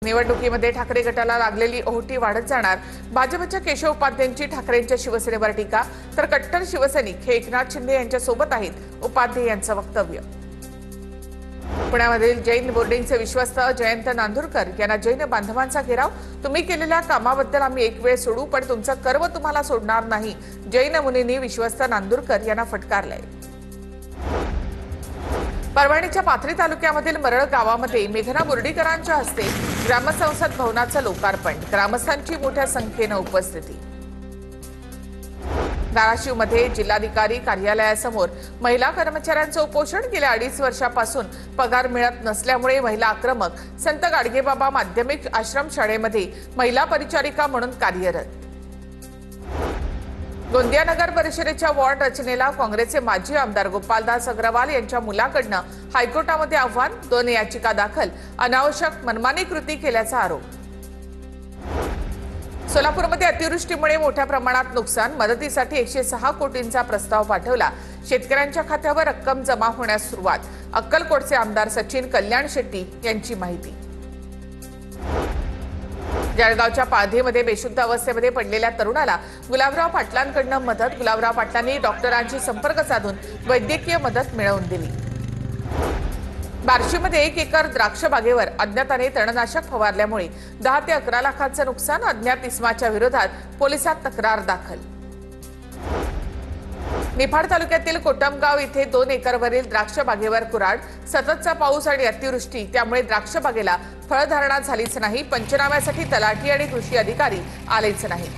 निवडणुकीमध्ये ठाकरे गटाला लागलेली ओहोटी वाढत जाणार। भाजपच्या केशव उपाध्यायांची ठाकरेंच्या शिवसेनेवर टीका, तर कट्टर शिवसैनिक हे एकनाथ शिंदे यांच्या सोबत आहेत, उपाध्ये यांचं वक्तव्य। पुण्यामधील जैन बोर्डिंगचे विश्वस्त जयंत नांदुरकर यांना जैन बांधवांचा घेराव। तुम्ही केलेल्या कामाबद्दल आम्ही एक वेळ सोडू, पण तुमचं कर्म तुम्हाला सोडणार नाही, जैन मुनींनी विश्वस्त नांदुरकर यांना फटकारलंय। परभणीच्या पाथरी तालुक्यामधील मरळ गावामध्ये मेघना बोर्डीकरांच्या हस्ते ग्रामसंसद भवनाचं लोकार्पण, ग्रामस्थांची मोठ्या संख्येने उपस्थिती। धाराशिवमध्ये जिल्हाधिकारी कार्यालयासमोर महिला कर्मचाऱ्यांचं उपोषण। गेल्या 2.5 वर्षापासून पगार मिळत नसल्यामुळे महिला आक्रमक। संत गाडगेबाबा माध्यमिक आश्रमशाळेमध्ये महिला परिचारिका म्हणून कार्यरत। गोंदिया नगर परिषदेच्या वॉर्ड रचनेला काँग्रेसचे माजी आमदार गोपालदास अग्रवाल यांच्या मुलाकडनं हायकोर्टामध्ये आव्हान, 2 याचिका दाखल, अनावश्यक मनमानी कृती केल्याचा आरोप। सोलापूरमध्ये अतिवृष्टीमुळे मोठ्या प्रमाणात नुकसान, मदतीसाठी 106 कोटींचा प्रस्ताव पाठवला। शेतकऱ्यांच्या खात्यावर रक्कम जमा होण्यास सुरुवात। अक्कलकोटचे आमदार सचिन कल्याण शेट्टी यांची माहिती। जळगावच्या पाळधेमध्ये बेशुद्ध अवस्थेमध्ये पडलेल्या तरुणाला गुलाबराव पाटलांकडून मदत। गुलाबराव पाटलांनी डॉक्टरांशी संपर्क साधून वैद्यकीय मदत मिळवून दिली। बार्शीमध्ये 1 एकर द्राक्ष बागेवर अज्ञाताने तणनाशक फवारल्यामुळे 10 ते 11 लाखांचं नुकसान। अज्ञात इसमाच्या विरोधात पोलिसात तक्रार दाखल। निफाड तालुक्यातील कोटमगाव इथे 2 एकरवरील द्राक्ष बागेवर कुऱ्हाड। सततचा पाऊस आणि अतिवृष्टी त्यामुळे द्राक्ष बागेला फळधारणा झालीच नाही। पंचनाम्यासाठी तलाठी आणि कृषी अधिकारी आलेच नाही।